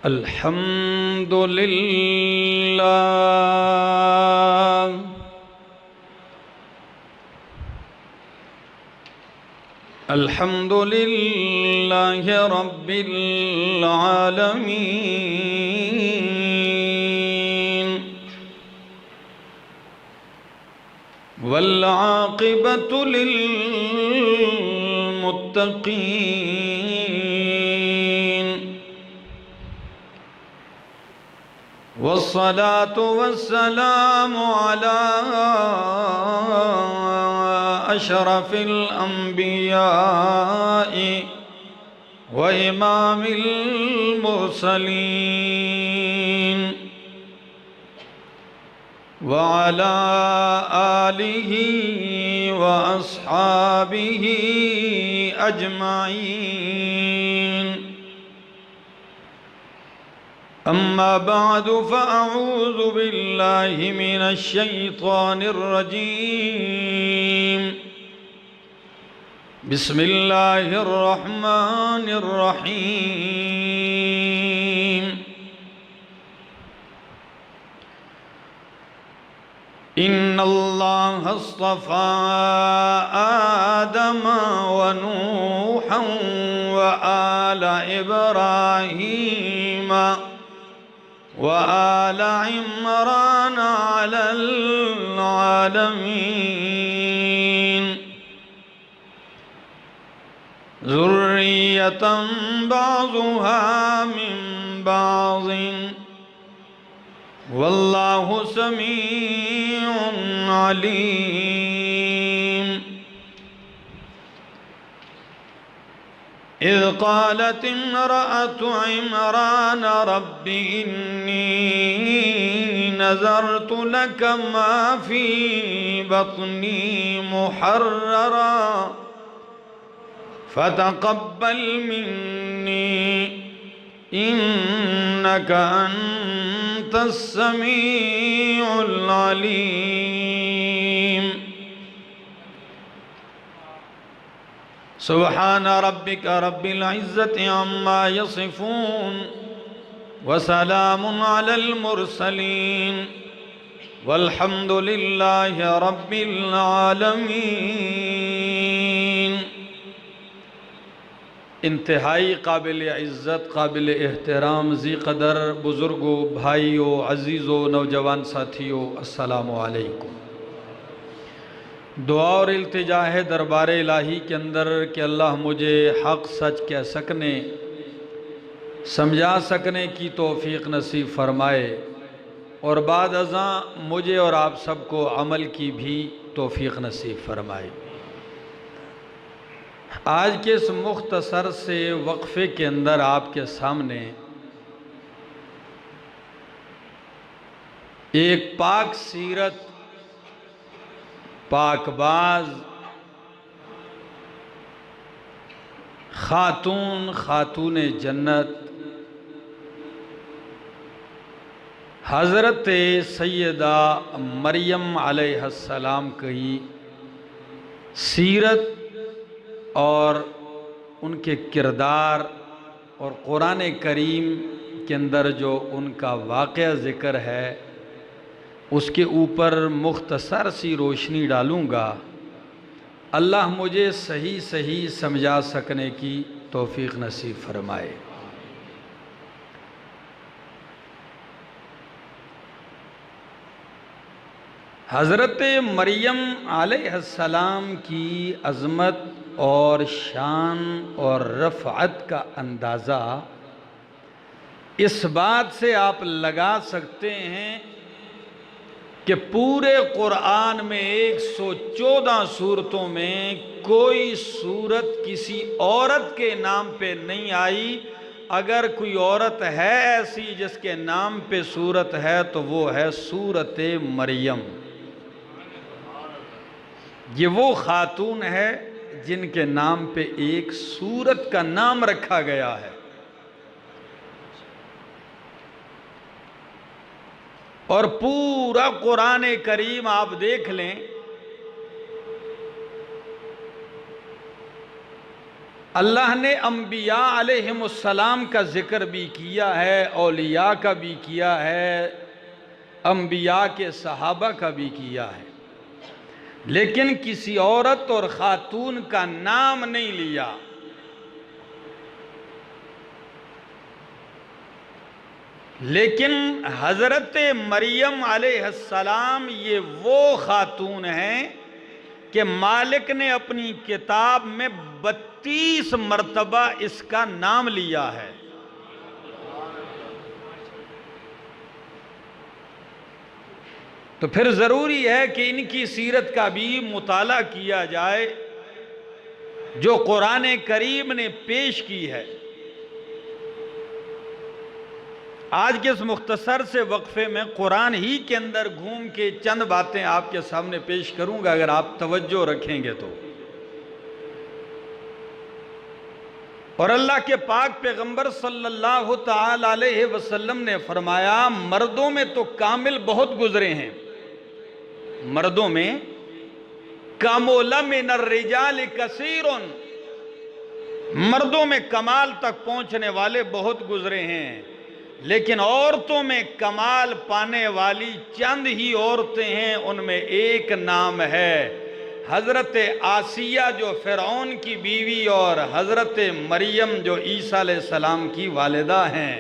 الحمد للہ الحمد للہ رب العالمین والعاقبۃ للمتقین والصلاة والسلام على أشرف الأنبياء وإمام المرسلين وعلى آله وأصحابه أجمعين أما بعد فأعوذ بالله من الشيطان الرجيم بسم الله الرحمن الرحيم إن الله اصطفى آدم ونوحا وآل إبراهيم وآل عمران على العالمين ذرية بعضها من بعض والله سميع عليم إذ قالت امرأة عمران رب إني نذرت لك ما في بطني محررا فتقبل مني إنك أنت السميع العليم سبحان ربك رب العزة عما يصفون وسلام على المرسلين والحمد لله رب العالمين. انتہائی قابل عزت، قابل احترام، ذی قدر بزرگوں، بھائیوں، عزیزوں، نوجوان ساتھیوں، السلام علیکم. دعا اور التجا ہے دربار الہی کے اندر کہ اللہ مجھے حق سچ کہہ سکنے، سمجھا سکنے کی توفیق نصیب فرمائے، اور بعد ازاں مجھے اور آپ سب کو عمل کی بھی توفیق نصیب فرمائے. آج کے اس مختصر سے وقفے کے اندر آپ کے سامنے ایک پاک سیرت، پاک باز خاتون جنت حضرت سیدہ مریم علیہ السلام کی سیرت اور ان کے کردار اور قرآن کریم کے اندر جو ان کا واقعہ ذکر ہے اس کے اوپر مختصر سی روشنی ڈالوں گا. اللہ مجھے صحیح سمجھا سکنے کی توفیق نصیب فرمائے. حضرت مریم علیہ السلام کی عظمت اور شان اور رفعت کا اندازہ اس بات سے آپ لگا سکتے ہیں کہ پورے قرآن میں 114 سورتوں میں کوئی سورت کسی عورت کے نام پہ نہیں آئی. اگر کوئی عورت ہے ایسی جس کے نام پہ سورت ہے تو وہ ہے سورت مریم. یہ وہ خاتون ہے جن کے نام پہ ایک سورت کا نام رکھا گیا ہے. اور پورا قرآن کریم آپ دیکھ لیں اللہ نے انبیاء علیہم السلام کا ذکر بھی کیا ہے، اولیاء کا بھی کیا ہے، انبیاء کے صحابہ کا بھی کیا ہے، لیکن کسی عورت اور خاتون کا نام نہیں لیا۔ لیکن حضرت مریم علیہ السلام یہ وہ خاتون ہیں کہ مالک نے اپنی کتاب میں 32 مرتبہ اس کا نام لیا ہے۔ تو پھر ضروری ہے کہ ان کی سیرت کا بھی مطالعہ کیا جائے جو قرآن کریم نے پیش کی ہے۔ آج کے اس مختصر سے وقفے میں قرآن ہی کے اندر گھوم کے چند باتیں آپ کے سامنے پیش کروں گا اگر آپ توجہ رکھیں گے تو۔ اور اللہ کے پاک پیغمبر صلی اللہ تعالی علیہ وسلم نے فرمایا مردوں میں تو کامل بہت گزرے ہیں، مردوں میں کامل من الرجال کثیر، مردوں میں کمال تک پہنچنے والے بہت گزرے ہیں، لیکن عورتوں میں کمال پانے والی چند ہی عورتیں ہیں، ان میں ایک نام ہے حضرت آسیہ جو فرعون کی بیوی اور حضرت مریم جو عیسیٰ علیہ السلام کی والدہ ہیں،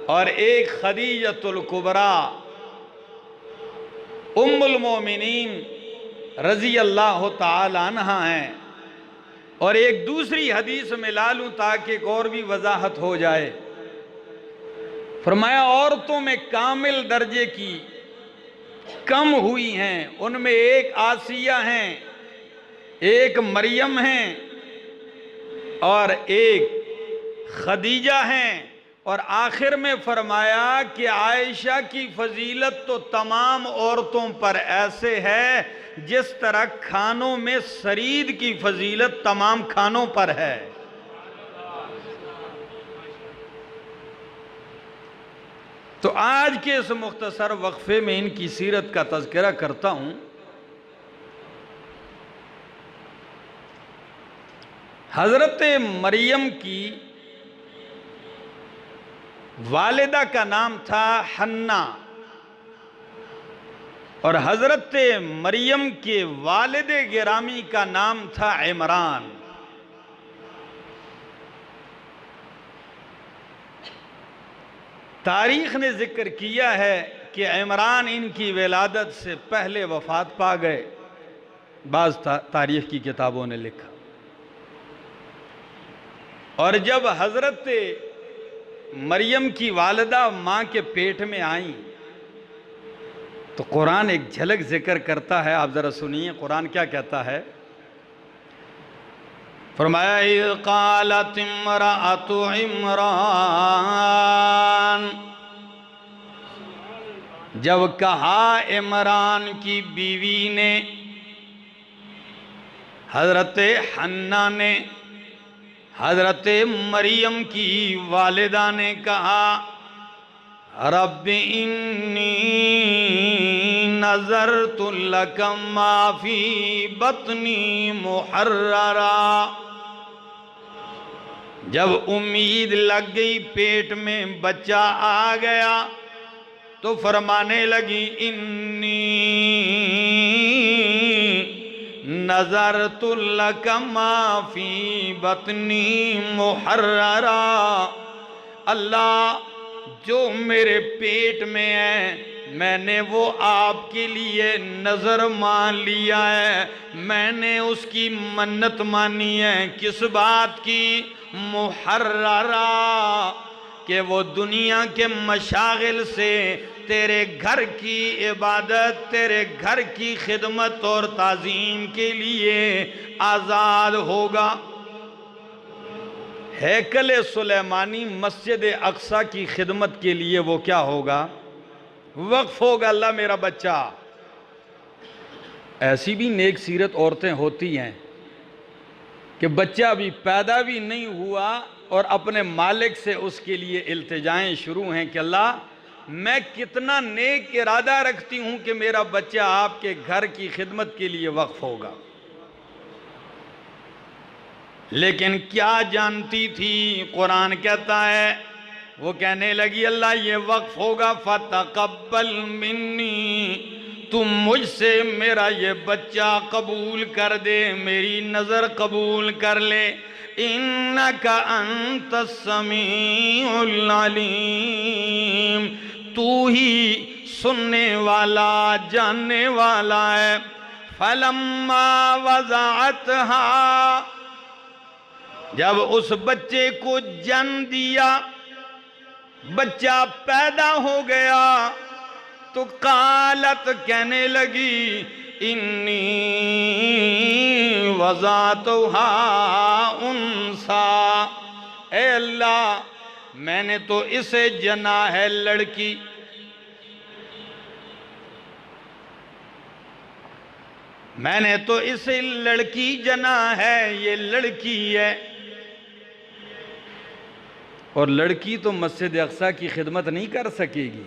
اور ایک خدیجۃ الکبریٰ ام المومنین رضی اللہ تعالی عنہا ہیں۔ اور ایک دوسری حدیث میں لا لوں تاکہ ایک اور بھی وضاحت ہو جائے، فرمایا عورتوں میں کامل درجے کی کم ہوئی ہیں، ان میں ایک آسیہ ہیں، ایک مریم ہیں اور ایک خدیجہ ہیں، اور آخر میں فرمایا کہ عائشہ کی فضیلت تو تمام عورتوں پر ایسے ہے جس طرح کھانوں میں سرید کی فضیلت تمام کھانوں پر ہے۔ تو آج کے اس مختصر وقفے میں ان کی سیرت کا تذکرہ کرتا ہوں۔ حضرت مریم کی والدہ کا نام تھا حنہ، اور حضرت مریم کے والد گرامی کا نام تھا عمران۔ تاریخ نے ذکر کیا ہے کہ عمران ان کی ولادت سے پہلے وفات پا گئے، بعض تاریخ کی کتابوں نے لکھا۔ اور جب حضرت مریم کی والدہ ماں کے پیٹ میں آئیں تو قرآن ایک جھلک ذکر کرتا ہے، آپ ذرا سنیے قرآن کیا کہتا ہے۔ فرمایا اذ قالت امرأۃ عمران، جب کہا عمران کی بیوی نے، حضرت حنہ نے، حضرت مریم کی والدہ نے کہا رب انی نذرت لک ما فی بطنی محررا، جب امید لگ گئی پیٹ میں بچہ آ گیا تو فرمانے لگی انی نذرت لک ما فی بطنی محررا، اللہ جو میرے پیٹ میں ہے میں نے وہ آپ کے لیے نظر مان لیا ہے، میں نے اس کی منت مانی ہے۔ کس بات کی؟ محررا، کہ وہ دنیا کے مشاغل سے تیرے گھر کی عبادت، تیرے گھر کی خدمت اور تعظیم کے لیے آزاد ہوگا۔ ہیکل سلیمانی مسجد اقصی کی خدمت کے لیے وہ کیا ہوگا؟ وقف ہوگا۔ اللہ میرا بچہ۔ ایسی بھی نیک سیرت عورتیں ہوتی ہیں کہ بچہ ابھی پیدا بھی نہیں ہوا اور اپنے مالک سے اس کے لیے التجائیں شروع ہیں کہ اللہ میں کتنا نیک ارادہ رکھتی ہوں کہ میرا بچہ آپ کے گھر کی خدمت کے لیے وقف ہوگا۔ لیکن کیا جانتی تھی؟ قرآن کہتا ہے، وہ کہنے لگی اللہ یہ وقف ہوگا فَتَقَبَّلْ مِنِّي، تم مجھ سے میرا یہ بچہ قبول کر دے، میری نظر قبول کر لے، إِنَّكَ أَنْتَ السَّمِيعُ الْعَلِيمُ، تو ہی سننے والا جاننے والا ہے۔ فَلَمَّا وَضَعَتْهَا، جب اس بچے کو جنم دیا، بچہ پیدا ہو گیا، تو قالت کہنے لگی انی وضعتها انثی، اے اللہ میں نے تو اسے جنا ہے لڑکی، میں نے تو اسے لڑکی جنا ہے، یہ لڑکی ہے۔ اور لڑکی تو مسجد اقصی کی خدمت نہیں کر سکے گی۔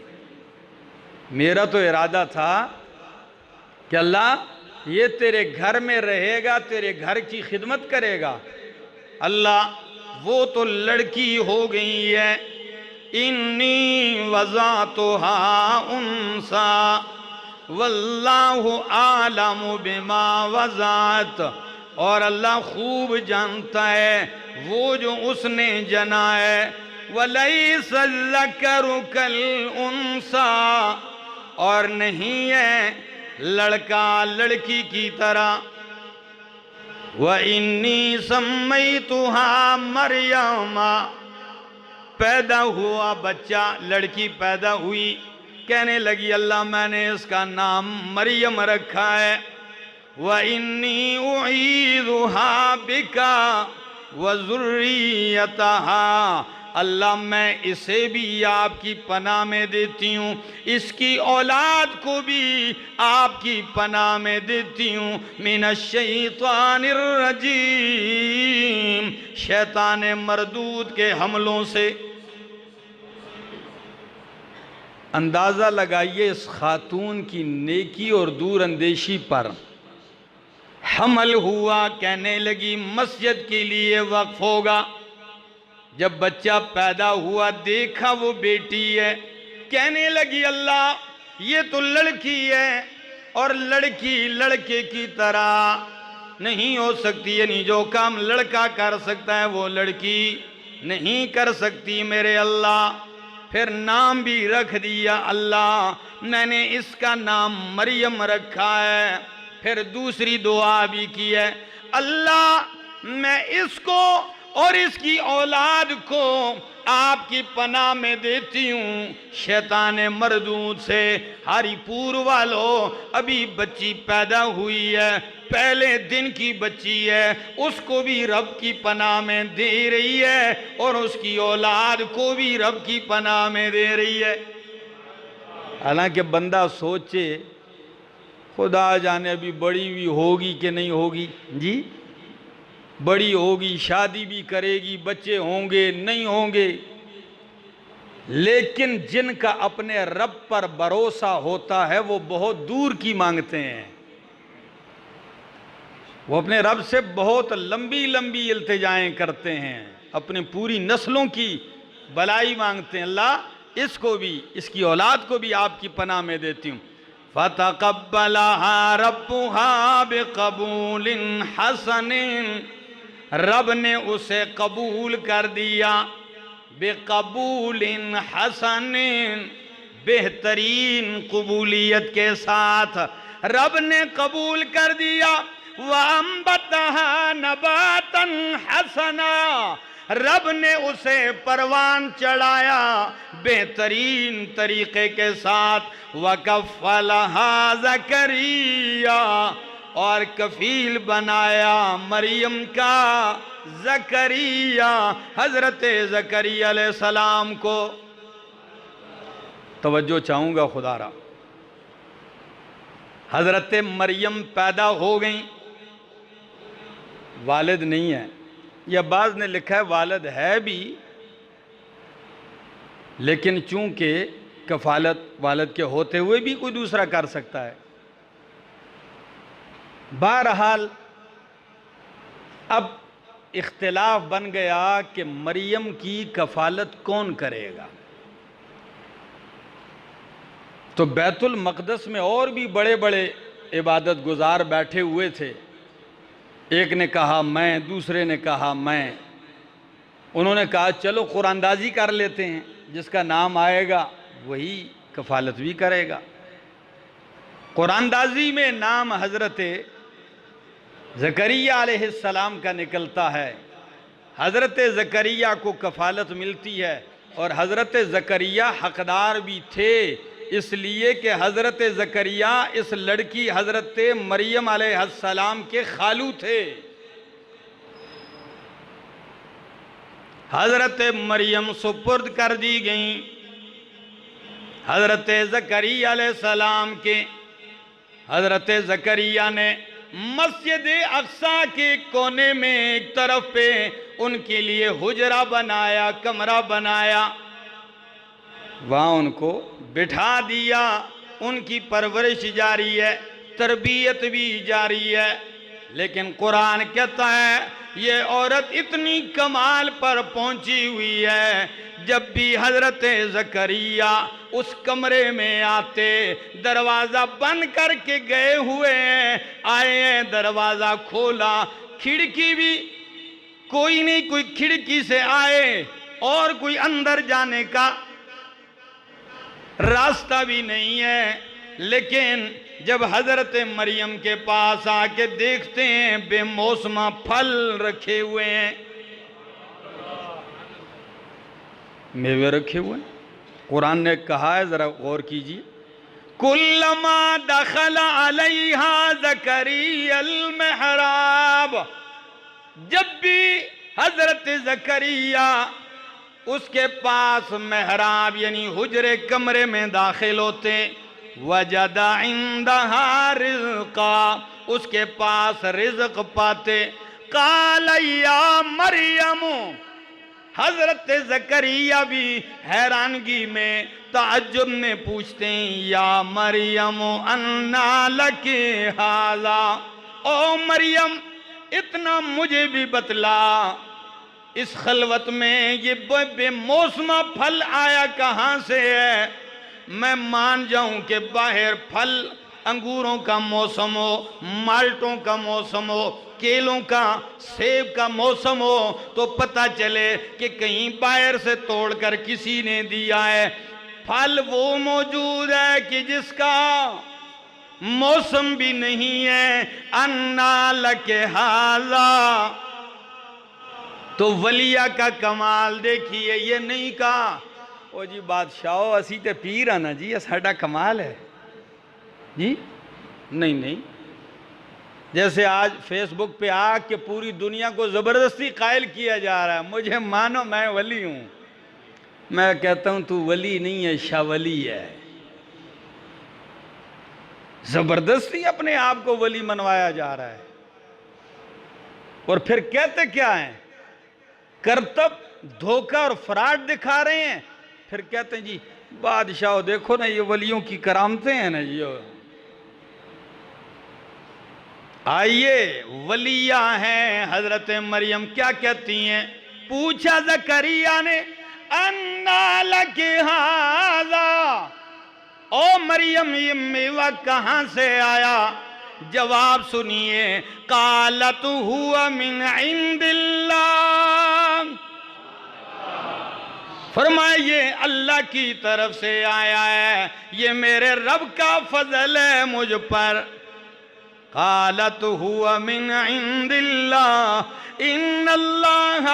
میرا تو ارادہ تھا کہ اللہ یہ تیرے گھر میں رہے گا، تیرے گھر کی خدمت کرے گا، اللہ وہ تو لڑکی ہو گئی ہے۔ انی وضعتها انثی واللہ اعلم بما وضعت، اور اللہ خوب جانتا ہے وہ جو اس نے جنا ہے۔ وَلَيْسَ الذَّكَرُ كَالْأُنثىٰ، اور نہیں ہے لڑکا لڑکی کی طرح۔ وَإِنِّي سَمَّيْتُهَا مَرْيَمَ، پیدا ہوا بچہ، لڑکی پیدا ہوئی، کہنے لگی اللہ میں نے اس کا نام مریم رکھا ہے۔ وَإِنِّي أُعِيذُهَا بِكَ وَذُرِّيَّتَهَا، اللہ میں اسے بھی آپ کی پناہ میں دیتی ہوں، اس کی اولاد کو بھی آپ کی پناہ میں دیتی ہوں، من الشیطان الرجیم، شیطان مردود کے حملوں سے۔ اندازہ لگائیے اس خاتون کی نیکی اور دور اندیشی پر۔ حمل ہوا، کہنے لگی مسجد کے لیے وقف ہوگا۔ جب بچہ پیدا ہوا دیکھا وہ بیٹی ہے، کہنے لگی اللہ یہ تو لڑکی ہے، اور لڑکی لڑکے کی طرح نہیں ہو سکتی، یعنی جو کام لڑکا کر سکتا ہے وہ لڑکی نہیں کر سکتی میرے اللہ۔ پھر نام بھی رکھ دیا اللہ میں نے اس کا نام مریم رکھا ہے۔ پھر دوسری دعا بھی کی ہے، اللہ میں اس کو اور اس کی اولاد کو آپ کی پناہ میں دیتی ہوں شیطان مردود سے۔ ہری پور والوں، ابھی بچی پیدا ہوئی ہے، پہلے دن کی بچی ہے، اس کو بھی رب کی پناہ میں دے رہی ہے، اور اس کی اولاد کو بھی رب کی پناہ میں دے رہی ہے۔ حالانکہ بندہ سوچے خدا جانے ابھی بڑی بھی ہوگی کہ نہیں ہوگی، جی بڑی ہوگی، شادی بھی کرے گی، بچے ہوں گے نہیں ہوں گے، لیکن جن کا اپنے رب پر بھروسہ ہوتا ہے وہ بہت دور کی مانگتے ہیں، وہ اپنے رب سے بہت لمبی لمبی التجائیں کرتے ہیں، اپنے پوری نسلوں کی بلائی مانگتے ہیں، اللہ اس کو بھی اس کی اولاد کو بھی آپ کی پناہ میں دیتی ہوں۔ فَتَقَبَّلَهَا رَبُّهَا بِقَبُولٍ حَسَنٍ، رب نے اسے قبول کر دیا، بِقَبُولٍ حَسَنٍ، بہترین قبولیت کے ساتھ رب نے قبول کر دیا۔ وَأَنبَتَهَا نَبَاتًا حَسَنًا، رب نے اسے پروان چڑھایا بہترین طریقے کے ساتھ۔ وَكَفَّلَهَا زَكَرِيَّا، اور کفیل بنایا مریم کا زکریا، حضرت زکریا علیہ السلام کو۔ توجہ چاہوں گا خدا را، حضرت مریم پیدا ہو گئیں، والد نہیں ہے، یا بعض نے لکھا ہے والد ہے بھی، لیکن چونکہ کفالت والد کے ہوتے ہوئے بھی کوئی دوسرا کر سکتا ہے۔ بہرحال اب اختلاف بن گیا کہ مریم کی کفالت کون کرے گا. تو بیت المقدس میں اور بھی بڑے بڑے عبادت گزار بیٹھے ہوئے تھے. ایک نے کہا میں، دوسرے نے کہا میں. انہوں نے کہا چلو قرآن اندازی کر لیتے ہیں، جس کا نام آئے گا وہی کفالت بھی کرے گا. قرآن اندازی میں نام حضرت زکریا علیہ السلام کا نکلتا ہے. حضرت زکریا کو کفالت ملتی ہے، اور حضرت زکریا حقدار بھی تھے، اس لیے کہ حضرت زکریا اس لڑکی حضرت مریم علیہ السلام کے خالو تھے. حضرت مریم سپرد کر دی گئیں حضرت زکریا علیہ السلام کے. حضرت زکریا نے مسجد اقصی کے کونے میں ایک طرف پہ ان کے لیے حجرہ بنایا، کمرہ بنایا، وہاں ان کو بٹھا دیا. ان کی پرورش جاری ہے، تربیت بھی جاری ہے. لیکن قرآن کہتا ہے یہ عورت اتنی کمال پر پہنچی ہوئی ہے، جب بھی حضرت زکریا اس کمرے میں آتے دروازہ بند کر کے گئے ہوئے ہیں، آئے ہیں دروازہ کھولا، کھڑکی بھی کوئی نہیں، کوئی کھڑکی سے آئے اور کوئی اندر جانے کا راستہ بھی نہیں ہے. لیکن جب حضرت مریم کے پاس آ کے دیکھتے ہیں بے موسمہ پھل رکھے ہوئے ہیں، میوے رکھے ہوئے ہیں. قرآن نے کہا ہے، ذرا غور کیجیے، کلما دخل علیہا زکریا المحراب، جب بھی حضرت زکریا اس کے پاس محراب یعنی حجرے کمرے میں داخل ہوتے، وجد عندہا رزقا، اس کے پاس رزق پاتے. قال یا مریم، حضرت زکریا بھی حیرانگی میں تعجب میں پوچھتے ہیں، یا مریم انا لک ھذا، او مریم اتنا مجھے بھی بتلا، اس خلوت میں یہ بے موسمہ پھل آیا کہاں سے ہے؟ میں مان جاؤں کہ باہر پھل انگوروں کا موسم ہو، مالٹوں کا موسم ہو، کیلوں کا، سیب کا موسم ہو تو پتہ چلے کہ کہیں باہر سے توڑ کر کسی نے دیا ہے. پھل وہ موجود ہے کہ جس کا موسم بھی نہیں ہے. انا لک ھذا، تو ولیہ کا کمال دیکھیے. یہ نہیں کہا او جی بادشاہو اسی تے پیر آنا جی ساڈا کمال ہے جی، نہیں. جیسے آج فیس بک پہ آ کے پوری دنیا کو زبردستی قائل کیا جا رہا ہے مجھے مانو میں ولی ہوں. میں کہتا ہوں تو ولی نہیں ہے، شاہ ولی ہے. زبردستی اپنے آپ کو ولی منوایا جا رہا ہے. اور پھر کہتے کیا ہیں؟ کرتب، دھوکہ اور فراڈ دکھا رہے ہیں. پھر کہتے ہیں جی بادشاہ دیکھو نا یہ ولیوں کی کرامتیں ہیں نا جی. آئیے ولیہ ہیں حضرت مریم، کیا کہتی ہیں؟ پوچھا زکریا نے انا لک ھذا، او مریم یہ میوہ کہاں سے آیا؟ جواب سنیے، قالت ہوا من عند اللہ، فرمائیے اللہ کی طرف سے آیا ہے، یہ میرے رب کا فضل ہے مجھ پر. قالت ہوا من عند اللہ ان اللہ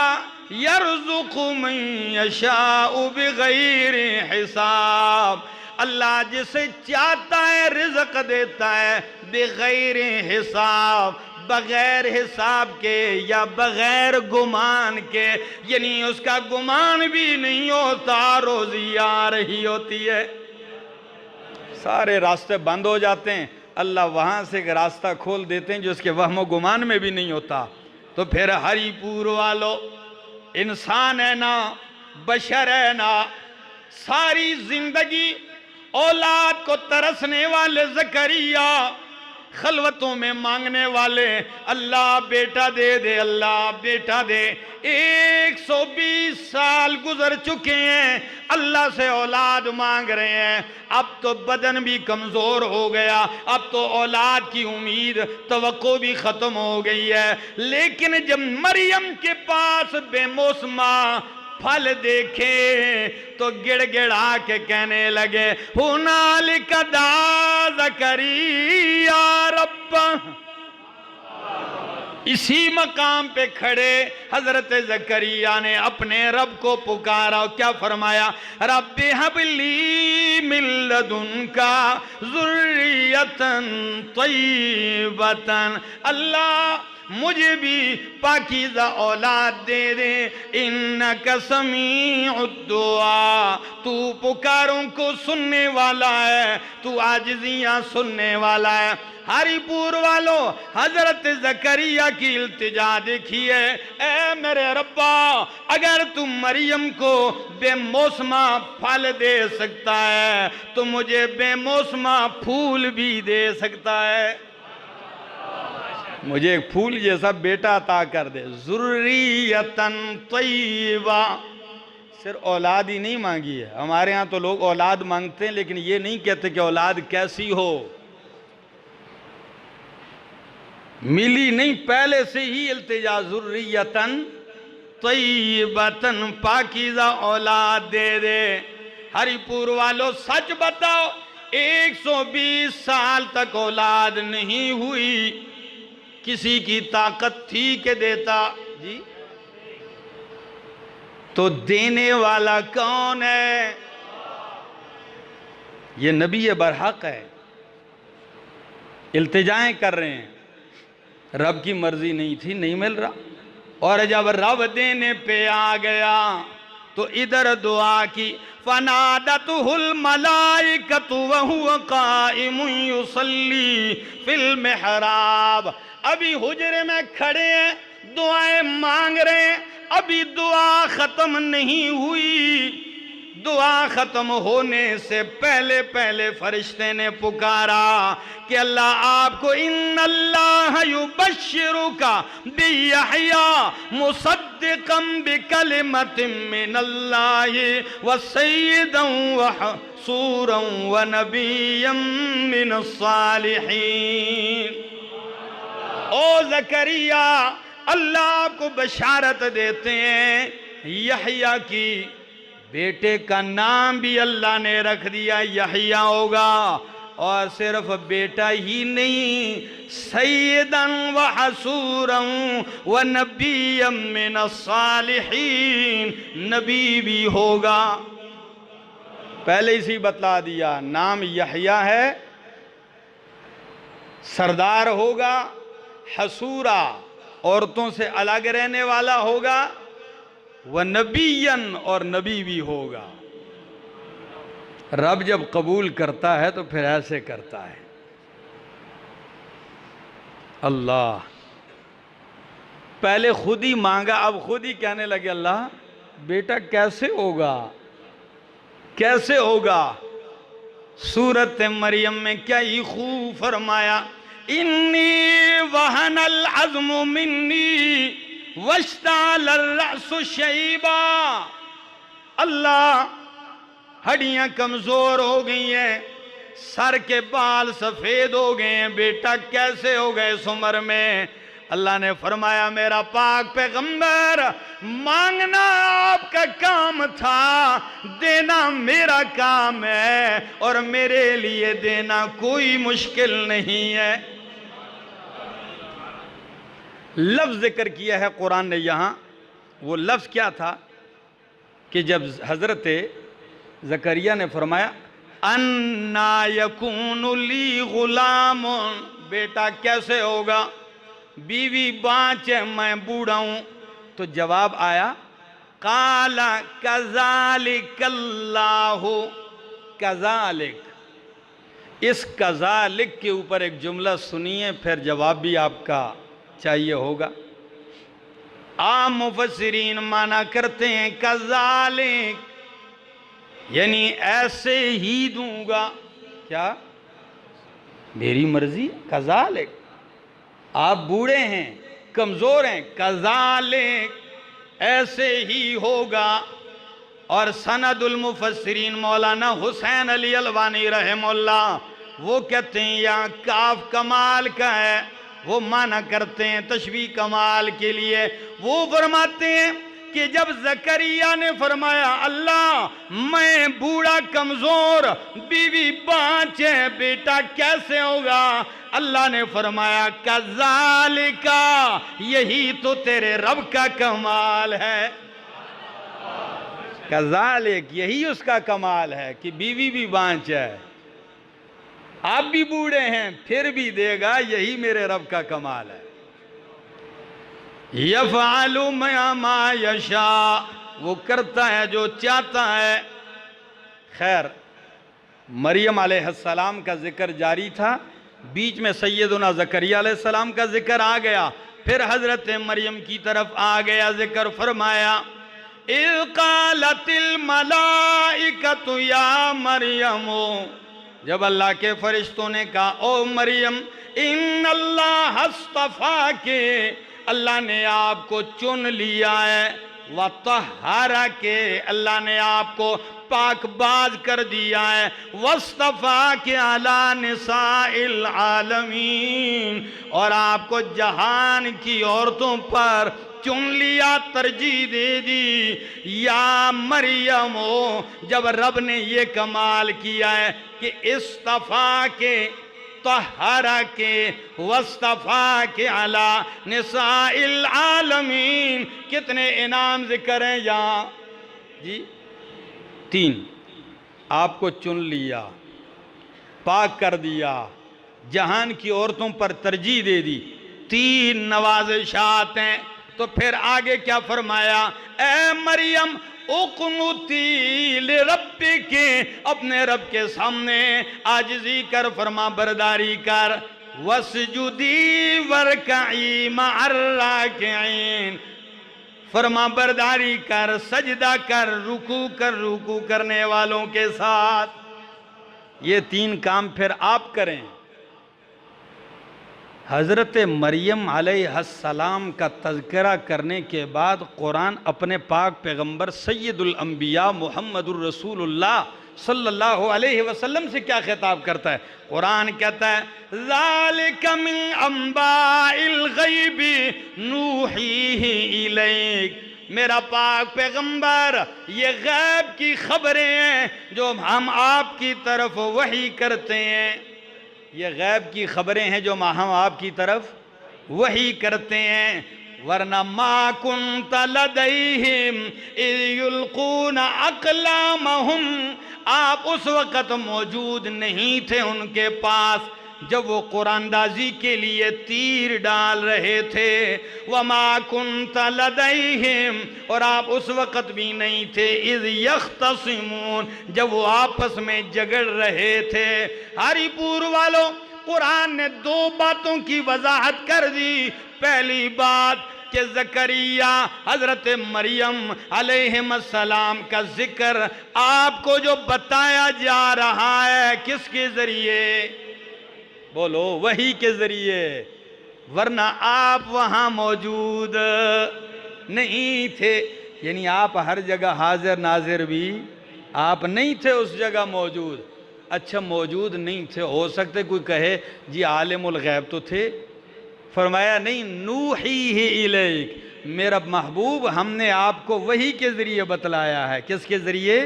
یرزق من یشاء بغیر حساب، اللہ جسے چاہتا ہے رزق دیتا ہے بغیر حساب، بغیر حساب کے یا بغیر گمان کے، یعنی اس کا گمان بھی نہیں ہوتا روزی آ رہی ہوتی ہے. سارے راستے بند ہو جاتے ہیں، اللہ وہاں سے ایک راستہ کھول دیتے ہیں جو اس کے وہم و گمان میں بھی نہیں ہوتا. تو پھر ہری پور والو، انسان ہے نا، بشر ہے نا، ساری زندگی اولاد کو ترسنے والے زکریا خلوتوں میں مانگنے والے، اللہ بیٹا دے دے، اللہ بیٹا دے۔ 120 سال گزر چکے ہیں، اللہ سے اولاد مانگ رہے ہیں، اب تو بدن بھی کمزور ہو گیا، اب تو اولاد کی امید توقع بھی ختم ہو گئی ہے، لیکن جب مریم کے پاس بے موسمہ پھل دیکھے تو گڑ گڑا کے کہنے لگے ہنالک دعا زکریا رب۔ اسی مقام پہ کھڑے حضرت زکریا نے اپنے رب کو پکارا اور کیا فرمایا؟ رب ہب لی من لدنک ذریۃ طیبۃ، اللہ مجھے بھی پاکیزہ اولاد دے دے، انک سمیع الدعا، تو پکاروں کو سننے والا ہے، تو عاجزیاں سننے والا ہے۔ ہری پور والوں، حضرت زکریا کی التجا دیکھیے، اے میرے ربا اگر تم مریم کو بے موسمہ پھل دے سکتا ہے تو مجھے بے موسمہ پھول بھی دے سکتا ہے، مجھے ایک پھول جیسا بیٹا عطا کر دے۔ ذریۃً طیبہ، صرف اولاد ہی نہیں مانگی ہے، ہمارے ہاں تو لوگ اولاد مانگتے ہیں لیکن یہ نہیں کہتے کہ اولاد کیسی ہو، ملی نہیں، پہلے سے ہی التجا، ذریۃً طیبۃ، پاکیزہ اولاد دے دے۔ ہری پور والوں سچ بتاؤ، 120 سال تک اولاد نہیں ہوئی، کسی کی طاقت تھی کہ دیتا؟ جی، تو دینے والا کون ہے؟ یہ نبی برحق ہے، التجائیں کر رہے ہیں، رب کی مرضی نہیں تھی، نہیں مل رہا، اور جب رب دینے پہ آ گیا تو ادھر دعا کی، فنادتہ الملائکۃ وہو قائم یصلی فی المحراب، ابھی حجرے میں کھڑے ہیں، دعائیں مانگ رہے ہیں، ابھی دعا ختم نہیں ہوئی، دعا ختم ہونے سے پہلے پہلے فرشتے نے پکارا کہ اللہ آپ کو ان اللہ یبشرک بیحییٰ مصدقا بکلمۃ من اللہ وسیدا وحصورا ونبیا من الصالحین۔ او زکریا، اللہ آپ کو بشارت دیتے ہیں یحییٰ کی، بیٹے کا نام بھی اللہ نے رکھ دیا یحییٰ ہوگا، اور صرف بیٹا ہی نہیں، سیداً وحصوراً ونبیاً من الصالحین، نبی بھی ہوگا۔ پہلے اسی بتلا دیا، نام یحییٰ ہے، سردار ہوگا، حصورا عورتوں سے الگ رہنے والا ہوگا، وَنَبِيًّا اور نبی بھی ہوگا۔ رب جب قبول کرتا ہے تو پھر ایسے کرتا ہے۔ اللہ پہلے خود ہی مانگا، اب خود ہی کہنے لگے اللہ بیٹا کیسے ہوگا، کیسے ہوگا؟ سورت مریم میں کیا ہی خوب فرمایا، انی وہن العظم منی واشتعل الرأس شیبا، اللہ ہڈیاں کمزور ہو گئی ہیں، سر کے بال سفید ہو گئے ہیں، بیٹا کیسے ہو گئے اس عمر میں؟ اللہ نے فرمایا میرا پاک پیغمبر، مانگنا آپ کا کام تھا، دینا میرا کام ہے، اور میرے لیے دینا کوئی مشکل نہیں ہے۔ لفظ ذکر کیا ہے قرآن نے یہاں، وہ لفظ کیا تھا کہ جب حضرت زکریا نے فرمایا اَنَّا يَكُونُ لِي غُلَامٌ، بیٹا کیسے ہوگا، بیوی بانچ ہے، میں بوڑھا ہوں، تو جواب آیا قَالَ كَذَلِكَ اللَّهُ، كَذَلِكَ، اس كَذَلِكَ کے اوپر ایک جملہ سنیے، پھر جواب بھی آپ کا چاہیے ہوگا۔ عام مفسرین مانا کرتے ہیں كَذَلِكَ یعنی ایسے ہی دوں گا، کیا میری مرضی. کذالک، آپ بوڑھے ہیں، کمزور ہیں، کذالک ایسے ہی ہوگا. اور سند المفسرین مولانا حسین علی الوانی رحمہ اللہ وہ کہتے ہیں یہاں کاف کمال کا ہے، وہ معنی کرتے ہیں تشبیہ کمال کے لیے. وہ فرماتے ہیں کہ جب زکریا نے فرمایا اللہ میں بوڑھا کمزور، بیوی بانچ ہے، بیٹا کیسے ہوگا؟ اللہ نے فرمایا کذالک، یہی تو تیرے رب کا کمال ہے. کذالک، یہی اس کا کمال ہے کہ بیوی بھی بانچ ہے، آپ بھی بوڑھے ہیں پھر بھی دے گا. یہی میرے رب کا کمال ہے. یفعل ما یشاء، وہ کرتا ہے جو چاہتا ہے. خیر، مریم علیہ السلام کا ذکر جاری تھا، بیچ میں سیدنا زکریا علیہ السلام کا ذکر آ گیا، پھر حضرت مریم کی طرف آ گیا ذکر. فرمایا اذ قالت الملائکۃ یا مریم، جب اللہ کے فرشتوں نے کہا او مریم ان اللہ اصطفاک، اللہ نے آپ کو چن لیا ہے، وطہرک، اللہ نے آپ کو پاک باز کر دیا ہے، واصطفاک علی نساء العالمین، اور آپ کو جہان کی عورتوں پر چن لیا، ترجیح دے دی. یا مریم، جب رب نے یہ کمال کیا ہے کہ اصطفا کے، طہرا کے، واصطفا کے علی نساء العالمین، کتنے انعام ذکر ہیں یہاں جی؟ 3. آپ کو چن لیا، پاک کر دیا، جہان کی عورتوں پر ترجیح دے دی. 3 نوازشات ہیں. تو پھر آگے کیا فرمایا؟ اے مریم اقنتی لربک، اپنے رب کے سامنے عاجزی کر، فرما برداری کر. واسجدی ورکعی مع الراکعین، فرما برداری کر، سجدہ کر، رکوع کرنے والوں کے ساتھ. یہ 3 کام پھر آپ کریں. حضرت مریم علیہ السلام کا تذکرہ کرنے کے بعد قرآن اپنے پاک پیغمبر سید الانبیاء محمد الرسول اللہ صلی اللہ علیہ وسلم سے کیا خطاب کرتا ہے؟ قرآن کہتا ہے ذالک من انباء الغیب نوحیہ الیک، میرا پاک پیغمبر یہ غیب کی خبریں ہیں جو ہم آپ کی طرف وحی کرتے ہیں. یہ غیب کی خبریں ہیں جو ہم آپ کی طرف وحی کرتے ہیں. ورنہ ما کنت لدیہم اذ یلقون اقلامہم، آپ اس وقت موجود نہیں تھے ان کے پاس جب وہ قرآن اندازی کے لیے تیر ڈال رہے تھے. وما کنت لدیہم، اور آپ اس وقت بھی نہیں تھے اذ یختصمون، جب وہ آپس میں جگڑ رہے تھے. ہری پور والوں، قرآن نے 2 باتوں کی وضاحت کر دی. پہلی بات کہ زکریا حضرت مریم علیہ السلام کا ذکر آپ کو جو بتایا جا رہا ہے کس کے ذریعے؟ بولو، وحی کے ذریعے. ورنہ آپ وہاں موجود نہیں تھے. یعنی آپ ہر جگہ حاضر ناظر بھی آپ نہیں تھے اس جگہ موجود. اچھا موجود نہیں تھے، ہو سکتے کوئی کہے جی عالم الغیب تو تھے. فرمایا نہیں، نوحیہ الیک، میرا محبوب ہم نے آپ کو وحی کے ذریعے بتلایا ہے. کس کے ذریعے؟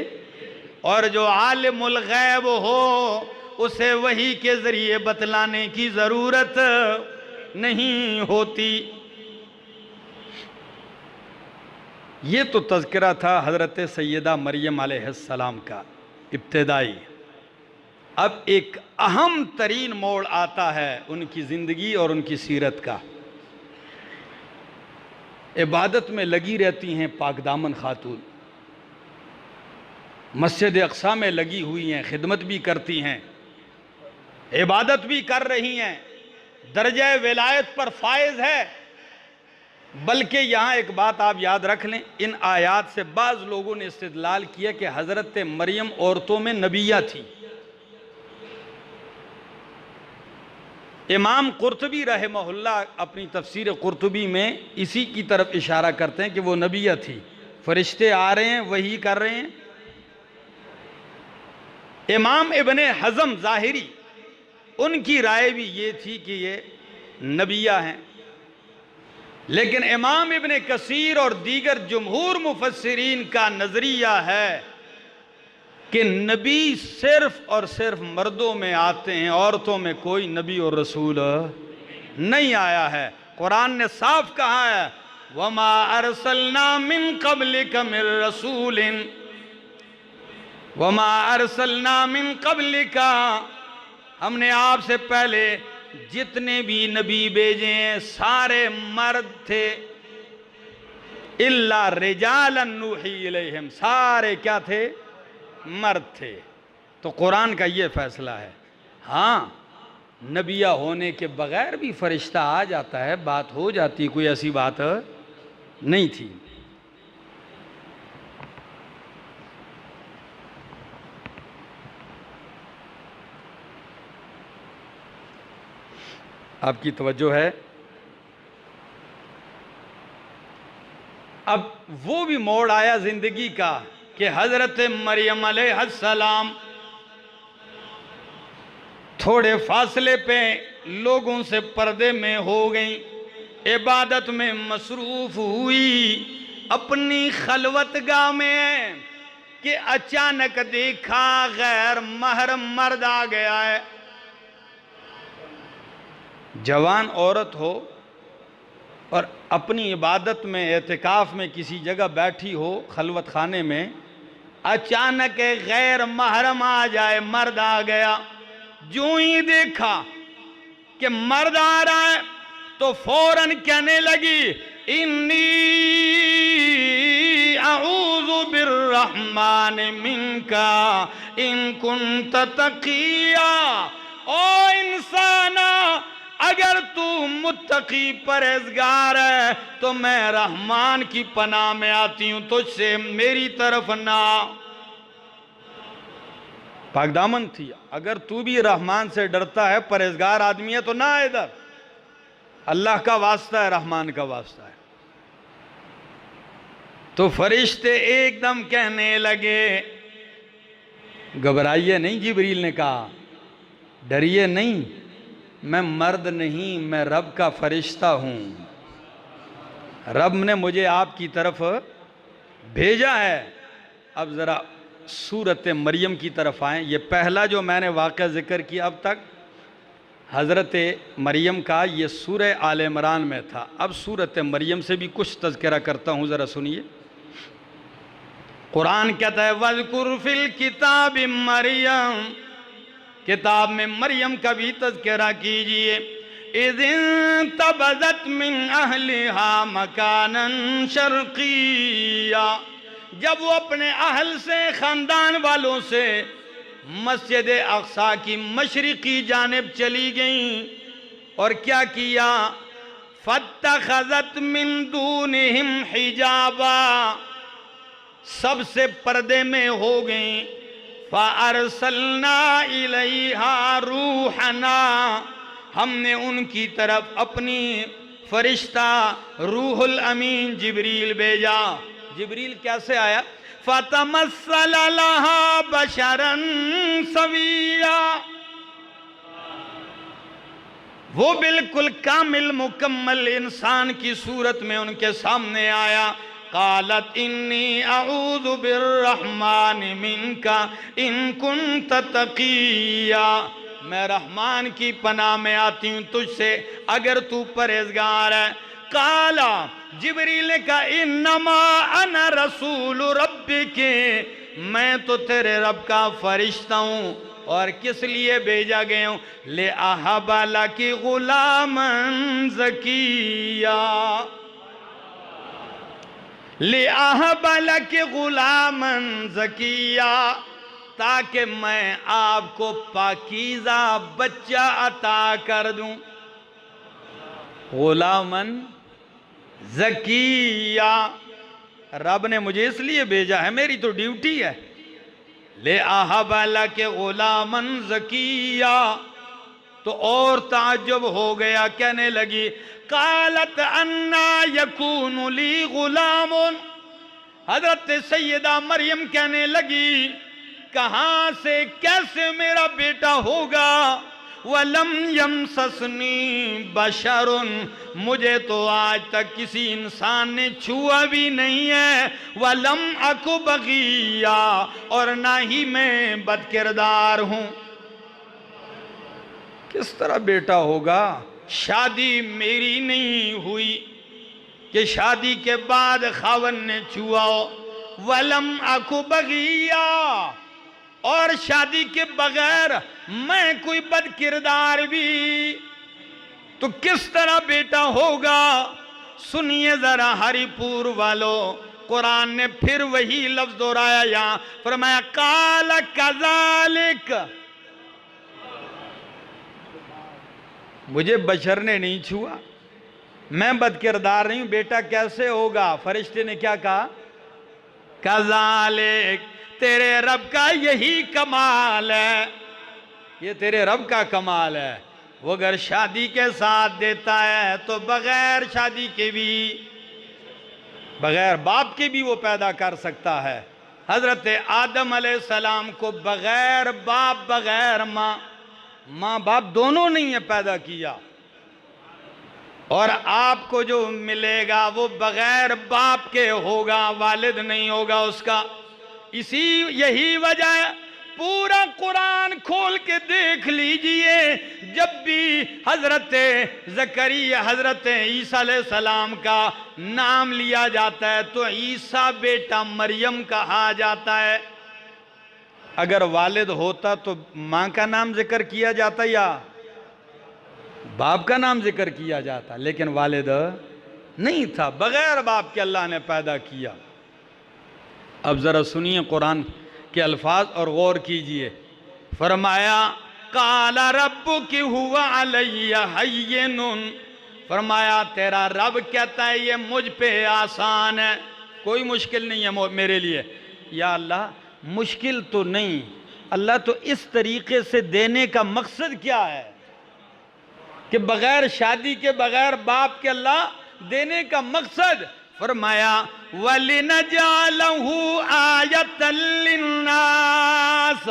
اور جو عالم الغیب ہو اسے وحی کے ذریعے بتلانے کی ضرورت نہیں ہوتی. یہ تو تذکرہ تھا حضرت سیدہ مریم علیہ السلام کا ابتدائی. اب ایک اہم ترین موڑ آتا ہے ان کی زندگی اور ان کی سیرت کا. عبادت میں لگی رہتی ہیں پاک دامن خاتون، مسجد اقصی میں لگی ہوئی ہیں، خدمت بھی کرتی ہیں، عبادت بھی کر رہی ہیں، درجہ ولایت پر فائز ہے. بلکہ یہاں ایک بات آپ یاد رکھ لیں، ان آیات سے بعض لوگوں نے استدلال کیا کہ حضرت مریم عورتوں میں نبیہ تھی. امام قرطبی رحمہ اللہ اپنی تفسیر قرطبی میں اسی کی طرف اشارہ کرتے ہیں کہ وہ نبیہ تھی، فرشتے آ رہے ہیں وحی کر رہے ہیں۔ امام ابن حزم ظاہری، ان کی رائے بھی یہ تھی کہ یہ نبیہ ہیں، لیکن امام ابن کثیر اور دیگر جمہور مفسرین کا نظریہ ہے کہ نبی صرف اور صرف مردوں میں آتے ہیں، عورتوں میں کوئی نبی اور رسول نہیں آیا ہے۔ قرآن نے صاف کہا ہے وَمَا أَرْسَلْنَا مِن قَبْلِكَ مِن رَسُولٍ وَمَا أَرْسَلْنَا مِن قَبْلِكَ، ہم نے آپ سے پہلے جتنے بھی نبی بھیجے ہیں سارے مرد تھے، إِلَّا رِجَالًا نُوحِي إِلَيْهِمْ، سارے کیا تھے؟ مرد تھے۔ تو قرآن کا یہ فیصلہ ہے۔ ہاں نبیہ ہونے کے بغیر بھی فرشتہ آ جاتا ہے، بات ہو جاتی، کوئی ایسی بات نہیں تھی۔ آپ کی توجہ ہے؟ اب وہ بھی موڑ آیا زندگی کا کہ حضرت مریم علیہ السلام تھوڑے فاصلے پہ لوگوں سے پردے میں ہو گئیں، عبادت میں مصروف ہوئی، اپنی خلوت گاہ میں کہ اچانک دیکھا غیر محرم مرد آ گیا ہے۔ جوان عورت ہو اور اپنی عبادت میں اعتکاف میں کسی جگہ بیٹھی ہو خلوت خانے میں، اچانک غیر محرم آ جائے، مرد آ گیا، جو ہی دیکھا کہ مرد آ رہا ہے تو فوراً کہنے لگی انی اعوذ بالرحمن منکا ان کنت تقیا، او انسانا اگر تو متقی پرہیزگار ہے تو میں رحمان کی پناہ میں آتی ہوں، تجھ سے میری طرف نہ۔ پاک دامن تھی، اگر تو بھی رحمان سے ڈرتا ہے، پرہیزگار آدمی ہے تو نہ ادھر، اللہ کا واسطہ ہے، رحمان کا واسطہ ہے۔ تو فرشتے ایک دم کہنے لگے، گھبرائیے نہیں، جبریل نے کہا ڈریے نہیں، میں مرد نہیں، میں رب کا فرشتہ ہوں، رب نے مجھے آپ کی طرف بھیجا ہے۔ اب ذرا سورت مریم کی طرف آئیں۔ یہ پہلا جو میں نے واقعہ ذکر کیا اب تک حضرت مریم کا، یہ سورہ آل عمران میں تھا۔ اب سورت مریم سے بھی کچھ تذکرہ کرتا ہوں، ذرا سنیے۔ قرآن کہتا ہے وَاذْكُرْ فِي الْكِتَابِ مریم، کتاب میں مریم کا بھی تذکرہ کیجئے۔ اِذِ انْتَبَذَتْ مِنْ أَهْلِهَا مَكَانًا شَرْقِيًّا، جب وہ اپنے اہل سے، خاندان والوں سے مسجد اقصیٰ کی مشرقی جانب چلی گئیں، اور کیا کیا؟ فَاتَّخَذَتْ مِن دُونِهِمْ حِجَابًا، سب سے پردے میں ہو گئیں۔ فَأَرْسَلْنَا إِلَيْهَا رُوحَنَا، ہم نے ان کی طرف اپنی فرشتہ روح الامین جبریل بھیجا۔ جبریل کیسے آیا؟ فَتَمَثَّلَ لَهَا بَشَرًا سَوِيًّا، وہ بالکل کامل مکمل انسان کی صورت میں ان کے سامنے آیا۔ قالت انی اعوذ بالرحمن منکا ان کنت تقیا، میں رحمان کی پناہ میں آتی ہوں تجھ سے اگر تو پرہیزگار ہے۔ قالا، جبریل نے کہا انما انا رسول ربک، میں تو تیرے رب کا فرشتہ ہوں، اور کس لیے بھیجا گیا ہوں؟ لِأَحَبَ لَكِ غُلَامًا زَكِيًّا، لِأَحَبَ لَكِ غُلَامًا زَكِيًّا، تاکہ میں آپ کو پاکیزہ بچہ عطا کر دوں۔ غلامً زکیہ، رب نے مجھے اس لیے بھیجا ہے، میری تو ڈیوٹی ہے۔ لِأَحَبَ لَكِ غُلَامًا زَكِيًّا، تو اور تعجب ہو گیا، کہنے لگی قالت انا یکون لی غلام، حضرت سیدہ مریم کہنے لگی کہاں سے کیسے میرا بیٹا ہوگا، وَلَمْ يَمْسَسْنِي بَشَرٌ، مجھے تو آج تک کسی انسان نے چھوا بھی نہیں ہے، وَلَمْ أَكُ بَغِيًّا، اور نہ ہی میں بد کردار ہوں۔ کس طرح بیٹا ہوگا؟ شادی میری نہیں ہوئی کہ شادی کے بعد خاوند نے چھوا ہو، وَلَمْ أَكُ بَغِيًّا، اور شادی کے بغیر میں کوئی بد کردار بھی، تو کس طرح بیٹا ہوگا؟ سنیے ذرا ہری پور والو، قرآن نے پھر وہی لفظ دہرایا، یہاں فرمایا قال کذالک، مجھے بشر نے نہیں چھوا، میں بد کردار نہیں ہوں، بیٹا کیسے ہوگا؟ فرشتے نے کیا کہا؟ کذالک، تیرے رب کا یہی کمال ہے، یہ تیرے رب کا کمال ہے، وہ اگر شادی کے ساتھ دیتا ہے تو بغیر شادی کے بھی، بغیر باپ کے بھی وہ پیدا کر سکتا ہے۔ حضرت آدم علیہ السلام کو بغیر باپ بغیر ماں، ماں باپ دونوں نہیں ہے پیدا کیا، اور آپ کو جو ملے گا وہ بغیر باپ کے ہوگا، والد نہیں ہوگا اس کا۔ یہی وجہ ہے، پورا قرآن کھول کے دیکھ لیجئے، جب بھی حضرت زکریا حضرت عیسیٰ علیہ السلام کا نام لیا جاتا ہے تو عیسیٰ بیٹا مریم کہا جاتا ہے۔ اگر والد ہوتا تو ماں کا نام ذکر کیا جاتا یا باپ کا نام ذکر کیا جاتا، لیکن والد نہیں تھا، بغیر باپ کے اللہ نے پیدا کیا۔ اب ذرا سنیے قرآن کے الفاظ اور غور کیجئے، فرمایا قال ربک هو علی ہین، فرمایا تیرا رب کہتا ہے یہ مجھ پہ آسان ہے، کوئی مشکل نہیں ہے میرے لیے۔ یا اللہ مشکل تو نہیں، اللہ تو اس طریقے سے دینے کا مقصد کیا ہے کہ بغیر شادی کے بغیر باپ کے اللہ دینے کا مقصد، فرمایا وَلِنَجْعَلَهُ آیَةً لِلنَّاسِ،